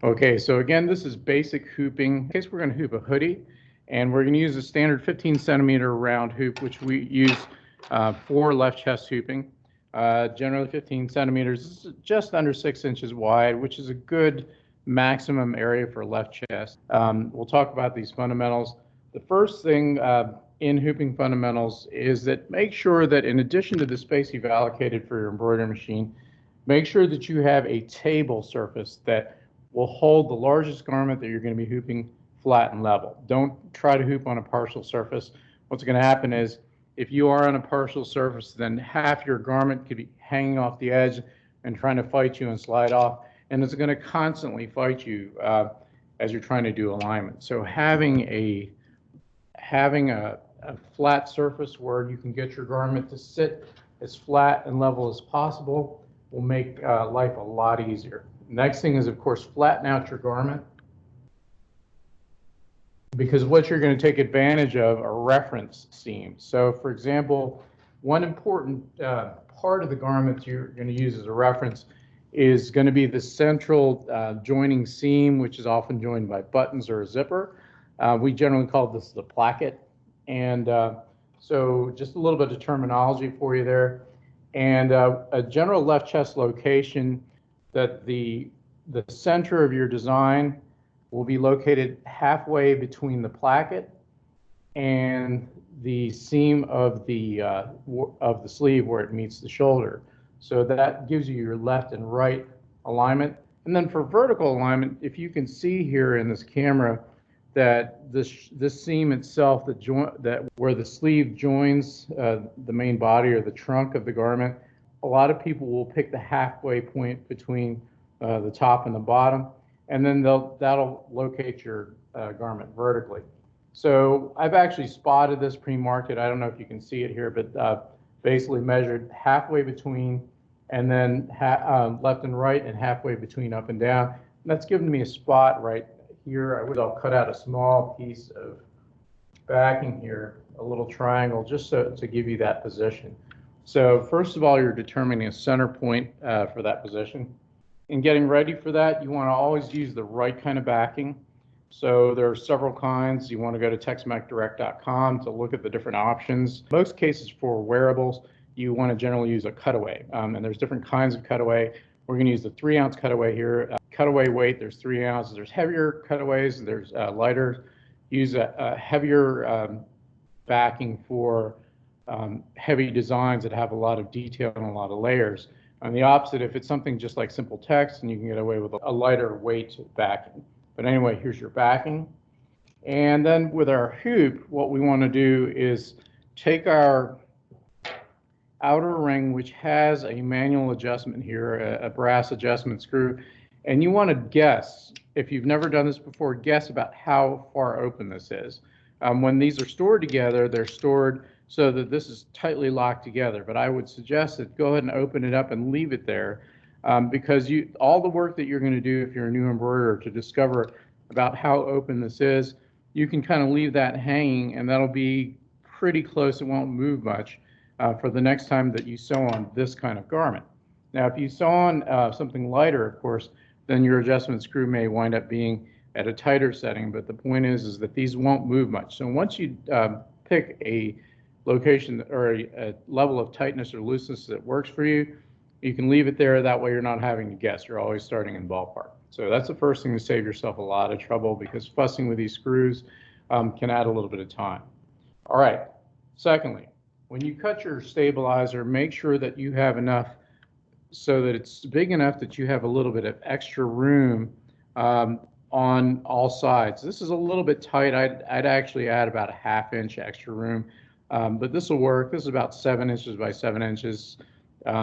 Okay, so again, this is basic hooping. In case we're going to hoop a hoodie, and we're going to use a standard 15 centimeter round hoop, which we use for left chest hooping. Generally 15 centimeters, just under 6 inches wide, which is a good maximum area for left chest. We'll talk about these fundamentals. The first thing in hooping fundamentals is that make sure that in addition to the space you've allocated for your embroidery machine, make sure that you have a table surface that will hold the largest garment that you're going to be hooping flat and level. Don't try to hoop on a partial surface. What's going to happen is if you are on a partial surface, then half your garment could be hanging off the edge and trying to fight you and slide off, and it's going to constantly fight you as you're trying to do alignment. So having a flat surface where you can get your garment to sit as flat and level as possible will make life a lot easier. Next thing is, of course, flatten out your garment, because what you're going to take advantage of are reference seams. So, for example, one important part of the garment you're going to use as a reference is going to be the central joining seam, which is often joined by buttons or a zipper. We generally call this the placket. And so just a little bit of terminology for you there. And a general left chest location, that the center of your design will be located halfway between the placket and the seam of the sleeve where it meets the shoulder. So that gives you your left and right alignment. And then for vertical alignment, if you can see here in this camera that this seam itself, that where the sleeve joins the main body or the trunk of the garment, a lot of people will pick the halfway point between the top and the bottom, and then that'll locate your garment vertically. So I've actually spotted this pre-market. I don't know if you can see it here, but basically measured halfway between, and then left and right, and halfway between up and down. And that's given me a spot right here. I'll cut out a small piece of backing here, a little triangle, just so to give you that position. So first of all, you're determining a center point for that position. In getting ready for that, you want to always use the right kind of backing. So there are several kinds. You want to go to texmacdirect.com to look at the different options. Most cases for wearables, you want to generally use a cutaway, and there's different kinds of cutaway. We're going to use the 3-ounce cutaway here. Cutaway weight, there's 3 ounces. There's heavier cutaways, there's lighter. Use a heavier backing for heavy designs that have a lot of detail and a lot of layers. On the opposite, if it's something just like simple text, and you can get away with a lighter weight backing. But anyway, here's your backing. And then with our hoop, what we want to do is take our outer ring, which has a manual adjustment here, a brass adjustment screw, and you want to guess, if you've never done this before, guess about how far open this is. When these are stored together, they're stored so that this is tightly locked together. But I would suggest that go ahead and open it up and leave it there, because all the work that you're going to do if you're a new embroiderer to discover about how open this is, you can kind of leave that hanging, and that'll be pretty close. It won't move much for the next time that you sew on this kind of garment. Now, if you sew on something lighter, of course, then your adjustment screw may wind up being at a tighter setting. But the point is that these won't move much. So once you pick a location or a level of tightness or looseness that works for you, you can leave it there. That way you're not having to guess. You're always starting in ballpark. So that's the first thing to save yourself a lot of trouble, because fussing with these screws can add a little bit of time. All right. Secondly, when you cut your stabilizer, make sure that you have enough so that it's big enough that you have a little bit of extra room on all sides. This is a little bit tight. I'd actually add about a 1/2 inch extra room. But this will work. This is about 7 inches by 7 inches.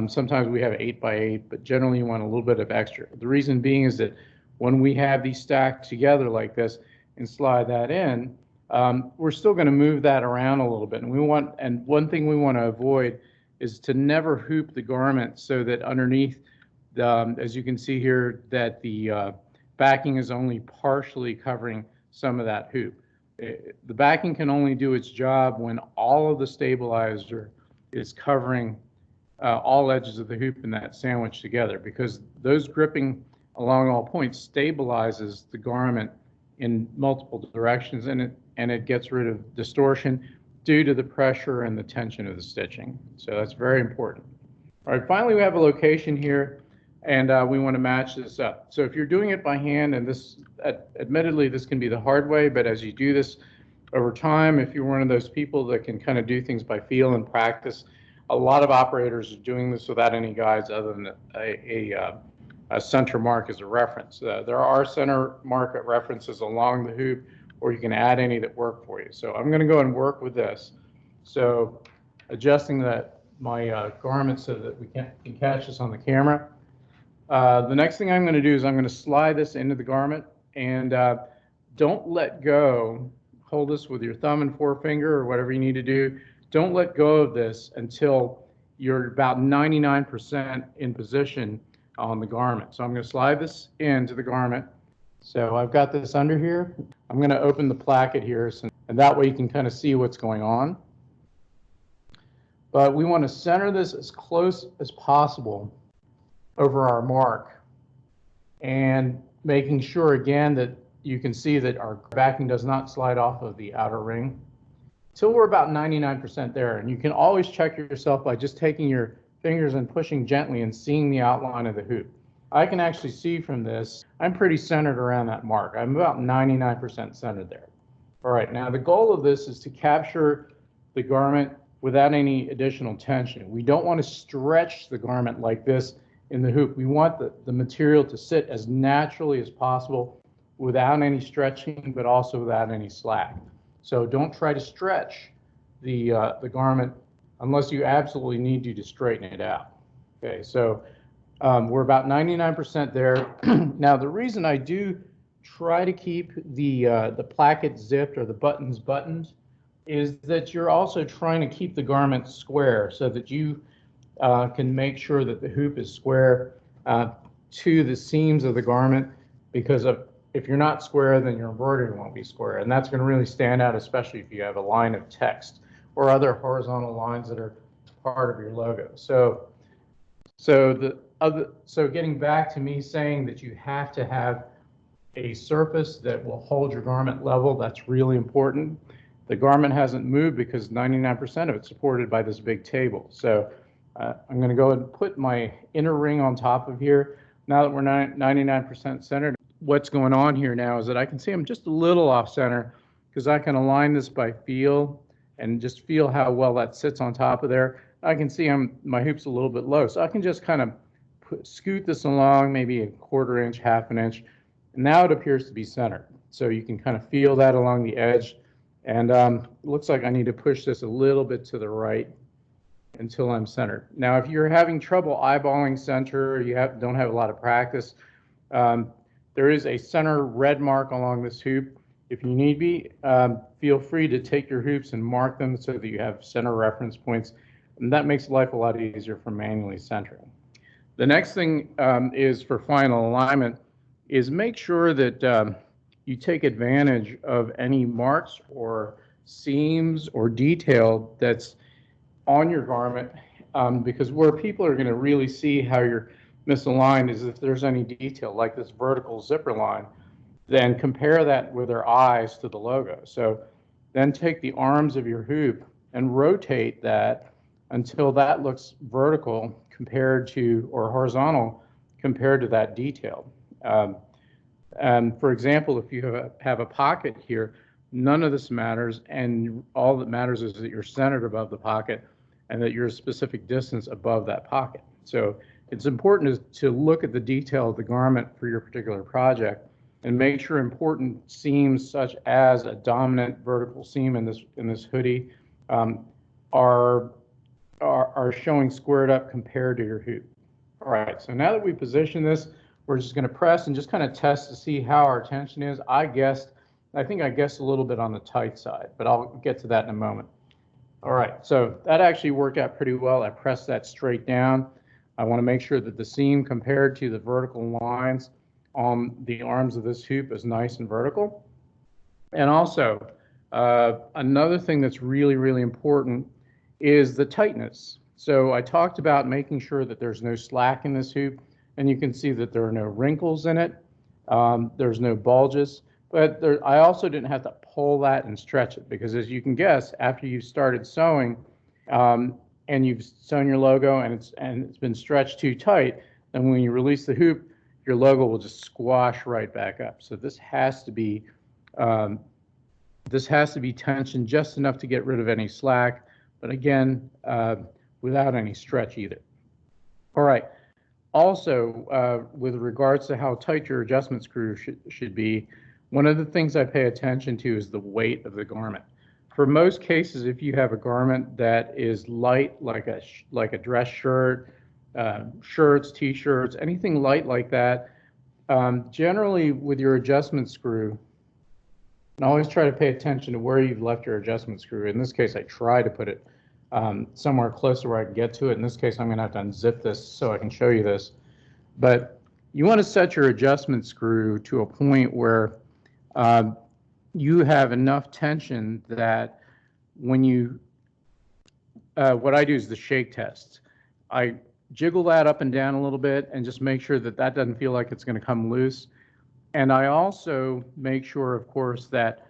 Sometimes we have 8 by 8, but generally you want a little bit of extra. The reason being is that when we have these stacked together like this and slide that in, we're still going to move that around a little bit. And one thing we want to avoid is to never hoop the garment so that underneath, as you can see here, that the backing is only partially covering some of that hoop. The backing can only do its job when all of the stabilizer is covering all edges of the hoop in that sandwich together, because those gripping along all points stabilizes the garment in multiple directions, and it gets rid of distortion due to the pressure and the tension of the stitching. So that's very important. All right, finally we have a location here, and we want to match this up. So if you're doing it by hand, and this, admittedly, this can be the hard way, but as you do this over time, if you're one of those people that can kind of do things by feel and practice, a lot of operators are doing this without any guides other than a center mark as a reference. There are center mark references along the hoop, or you can add any that work for you. So I'm going to go and work with this. So adjusting my garment so that we can catch this on the camera. The next thing I'm going to do is I'm going to slide this into the garment, and don't let go. Hold this with your thumb and forefinger or whatever you need to do. Don't let go of this until you're about 99% in position on the garment. So I'm going to slide this into the garment. So I've got this under here. I'm going to open the placket here, and that way you can kind of see what's going on. But we want to center this as close as possible over our mark, and making sure again that you can see that our backing does not slide off of the outer ring till we're about 99% there. And you can always check yourself by just taking your fingers and pushing gently and seeing the outline of the hoop. I can actually see from this, I'm pretty centered around that mark. I'm about 99% centered there. All right, now the goal of this is to capture the garment without any additional tension. We don't want to stretch the garment like this in the hoop. We want the material to sit as naturally as possible without any stretching, but also without any slack. So don't try to stretch the garment unless you absolutely need to straighten it out. Okay, so we're about 99% there. Now the reason I do try to keep the placket zipped or the buttons buttoned is that you're also trying to keep the garment square so that you can make sure that the hoop is square to the seams of the garment, because if you're not square, then your embroidery won't be square, and that's going to really stand out, especially if you have a line of text or other horizontal lines that are part of your logo. So getting back to me saying that you have to have a surface that will hold your garment level, that's really important. The garment hasn't moved because 99% of it's supported by this big table. So I'm going to go and put my inner ring on top of here. Now that we're 99% centered, what's going on here now is that I can see I'm just a little off center, because I can align this by feel and just feel how well that sits on top of there. I can see my hoop's a little bit low, so I can just kind of scoot this along maybe a 1/4 inch, 1/2 inch, and now it appears to be centered. So you can kind of feel that along the edge, and it looks like I need to push this a little bit to the right until I'm centered. Now, if you're having trouble eyeballing center, you don't have a lot of practice, there is a center red mark along this hoop. If you need be, feel free to take your hoops and mark them so that you have center reference points, and that makes life a lot easier for manually centering. The next thing is for final alignment is make sure that you take advantage of any marks or seams or detail that's on your garment, because where people are going to really see how you're misaligned is if there's any detail like this vertical zipper line. Then compare that with their eyes to the logo. So then take the arms of your hoop and rotate that until that looks vertical compared to, or horizontal compared to that detail. And for example, if you have a pocket here, none of this matters, and all that matters is that you're centered above the pocket and that you're a specific distance above that pocket. So it's important to look at the detail of the garment for your particular project and make sure important seams such as a dominant vertical seam in this hoodie are showing squared up compared to your hoop. All right, so now that we position this, we're just going to press and just kind of test to see how our tension is. I think I guessed a little bit on the tight side, but I'll get to that in a moment. All right, so that actually worked out pretty well. I pressed that straight down. I want to make sure that the seam compared to the vertical lines on the arms of this hoop is nice and vertical. And also, another thing that's really, really important is the tightness. So I talked about making sure that there's no slack in this hoop and you can see that there are no wrinkles in it. There's no bulges, but I also didn't have to pull that and stretch it, because as you can guess, after you've started sewing and you've sewn your logo and it's been stretched too tight, then when you release the hoop, your logo will just squash right back up. So this has to be tensioned just enough to get rid of any slack, but again, without any stretch either. All right. Also, with regards to how tight your adjustment screw should be, one of the things I pay attention to is the weight of the garment. For most cases, if you have a garment that is light, like a dress shirt, shirts, t-shirts, anything light like that, generally with your adjustment screw, and always try to pay attention to where you've left your adjustment screw. In this case, I try to put it somewhere close to where I can get to it. In this case, I'm going to have to unzip this so I can show you this. But you want to set your adjustment screw to a point where you have enough tension that when you, what I do is the shake test. I jiggle that up and down a little bit and just make sure that that doesn't feel like it's going to come loose. And I also make sure, of course, that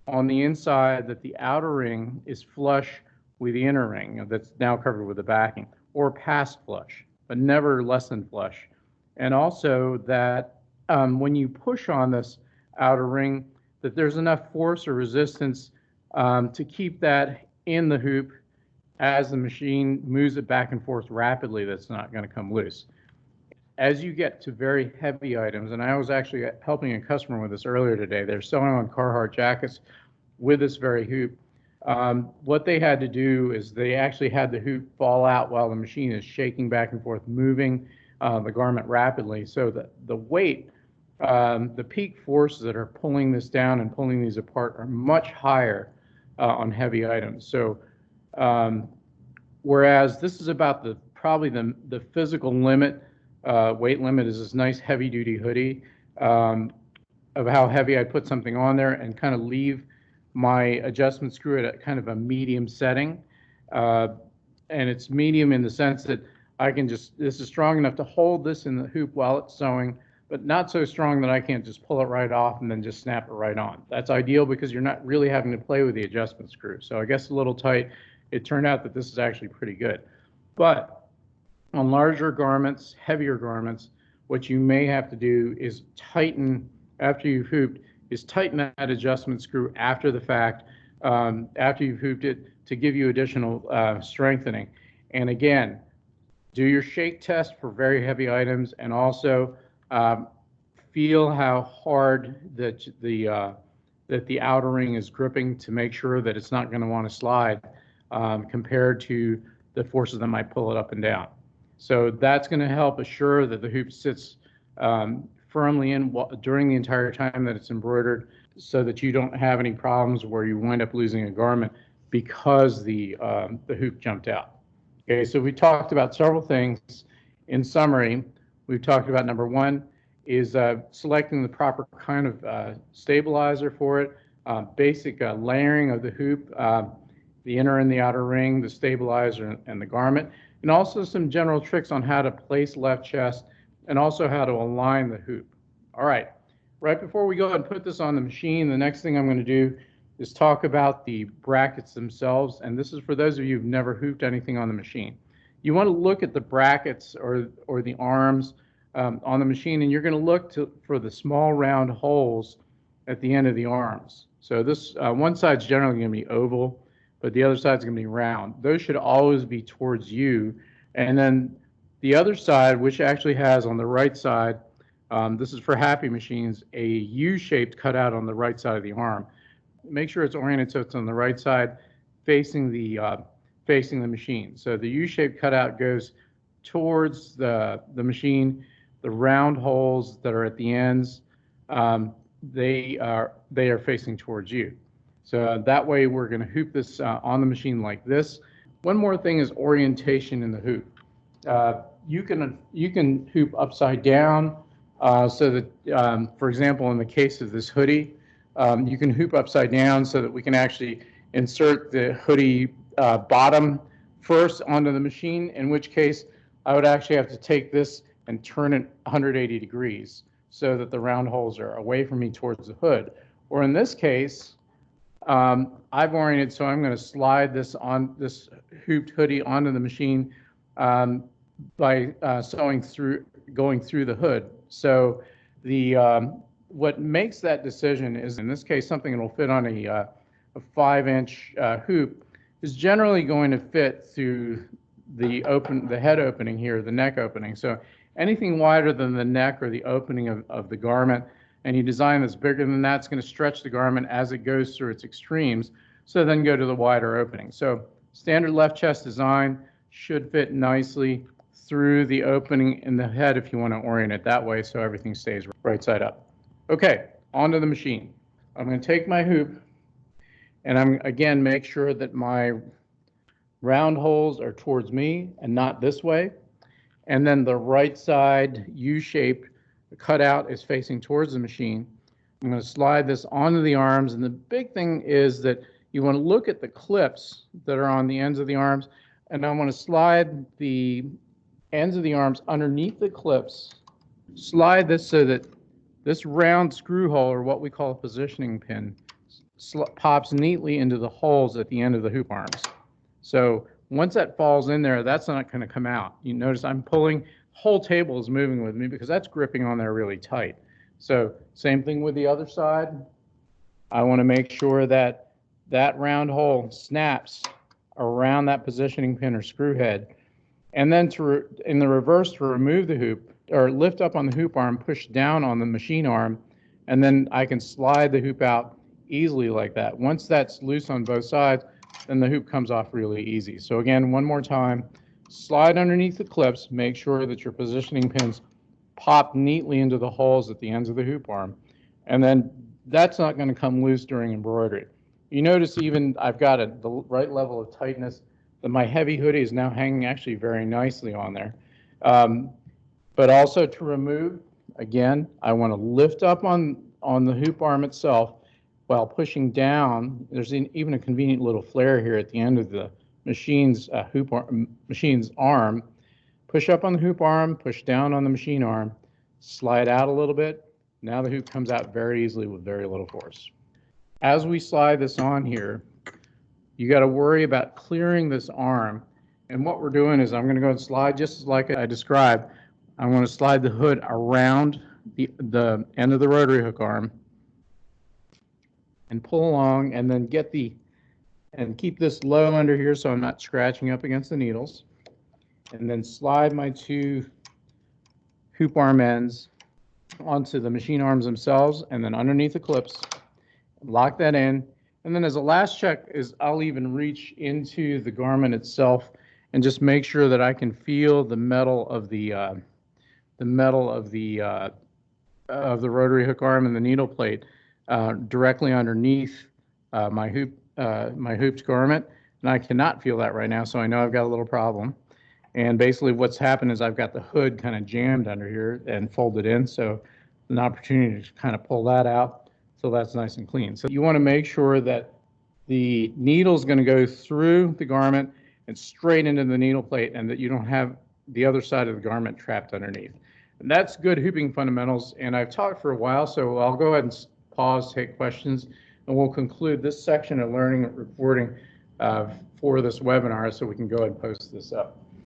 on the inside that the outer ring is flush with the inner ring that's now covered with the backing, or past flush, but never less than flush. And also that when you push on this outer ring, that there's enough force or resistance to keep that in the hoop as the machine moves it back and forth rapidly, that's not going to come loose. As you get to very heavy items, and I was actually helping a customer with this earlier today, they're sewing on Carhartt jackets with this very hoop. What they had to do is they actually had the hoop fall out while the machine is shaking back and forth, moving the garment rapidly. So the weight, the peak forces that are pulling this down and pulling these apart are much higher on heavy items. So whereas this is about probably the physical limit, weight limit is this nice heavy duty hoodie of how heavy I put something on there, and kind of leave my adjustment screw at a kind of a medium setting. And it's medium in the sense that I can this is strong enough to hold this in the hoop while it's sewing, but not so strong that I can't just pull it right off and then just snap it right on. That's ideal because you're not really having to play with the adjustment screw. So I guess a little tight. It turned out that this is actually pretty good. But on larger garments, heavier garments, what you may have to do is tighten, after you've hooped, is tighten that adjustment screw after the fact, after you've hooped it, to give you additional strengthening. And again, do your shake test for very heavy items, and also feel how hard that the outer ring is gripping to make sure that it's not going to want to slide compared to the forces that might pull it up and down. So that's going to help assure that the hoop sits firmly in during the entire time that it's embroidered, so that you don't have any problems where you wind up losing a garment because the hoop jumped out. Okay, so we talked about several things. In summary, we've talked about number one is selecting the proper kind of stabilizer for it, basic layering of the hoop, the inner and the outer ring, the stabilizer, and the garment, and also some general tricks on how to place left chest and also how to align the hoop. All right, right before we go ahead and put this on the machine, the next thing I'm going to do is talk about the brackets themselves, and this is for those of you who've never hooped anything on the machine. You want to look at the brackets or the arms on the machine, and you're going to look for the small round holes at the end of the arms. So this one side's generally going to be oval, but the other side's going to be round. Those should always be towards you. And then the other side, which actually has on the right side, this is for happy machines, a U-shaped cutout on the right side of the arm. Make sure it's oriented so it's on the right side, facing the machine. So the U-shaped cutout goes towards the machine. The round holes that are at the ends, they are facing towards you. So that way we're going to hoop this on the machine like this. One more thing is orientation in the hoop. You can hoop upside down, so that, for example, in the case of this hoodie, you can hoop upside down so that we can actually insert the hoodie bottom first onto the machine, in which case I would actually have to take this and turn it 180 degrees so that the round holes are away from me towards the hood. Or in this case, I've oriented, so I'm going to slide this hooped hoodie onto the machine by going through the hood. So what makes that decision is, in this case, something that will fit on a 5-inch hoop is generally going to fit through the head opening here, the neck opening. So anything wider than the neck or the opening of the garment, and you design that's bigger than that, it's going to stretch the garment as it goes through its extremes, so then go to the wider opening. So standard left chest design should fit nicely through the opening in the head if you want to orient it that way so everything stays right side up. Okay, onto the machine. I'm going to take my hoop, and I'm again make sure that my round holes are towards me and not this way. And then the right side U-shaped cutout is facing towards the machine. I'm going to slide this onto the arms, and the big thing is that you want to look at the clips that are on the ends of the arms, and I want to slide the ends of the arms underneath the clips, slide this so that this round screw hole, or what we call a positioning pin, pops neatly into the holes at the end of the hoop arms. So once that falls in there, that's not going to come out. You notice I'm pulling, the whole table is moving with me because that's gripping on there really tight. So same thing with the other side. I want to make sure that that round hole snaps around that positioning pin or screw head. And then in the reverse, to remove the hoop, or lift up on the hoop arm, push down on the machine arm, and then I can slide the hoop out easily like that. Once that's loose on both sides, then the hoop comes off really easy. So again, one more time, slide underneath the clips, make sure that your positioning pins pop neatly into the holes at the ends of the hoop arm, and then that's not going to come loose during embroidery. You notice even I've got the right level of tightness, that my heavy hoodie is now hanging actually very nicely on there. But also to remove, again, I want to lift up on the hoop arm itself while pushing down. There's even a convenient little flare here at the end of the machine's arm. Push up on the hoop arm, push down on the machine arm, slide out a little bit. Now the hoop comes out very easily with very little force. As we slide this on here, you got to worry about clearing this arm. And what we're doing is I'm going to go and slide just like I described. I'm going to slide the hood around the end of the rotary hook arm and pull along, and then keep this low under here so I'm not scratching up against the needles. And then slide my two hoop arm ends onto the machine arms themselves, and then underneath the clips, lock that in. And then as a last check is I'll even reach into the garment itself and just make sure that I can feel the metal of the rotary hook arm and the needle plate directly underneath my hooped garment, and I cannot feel that right now, so I know I've got a little problem. And basically what's happened is I've got the hood kind of jammed under here and folded in, so an opportunity to kind of pull that out so that's nice and clean. So you want to make sure that the needle is going to go through the garment and straight into the needle plate, and that you don't have the other side of the garment trapped underneath. And that's good hooping fundamentals, and I've talked for a while, so I'll go ahead and pause, take questions, and we'll conclude this section of learning and recording for this webinar so we can go ahead and post this up.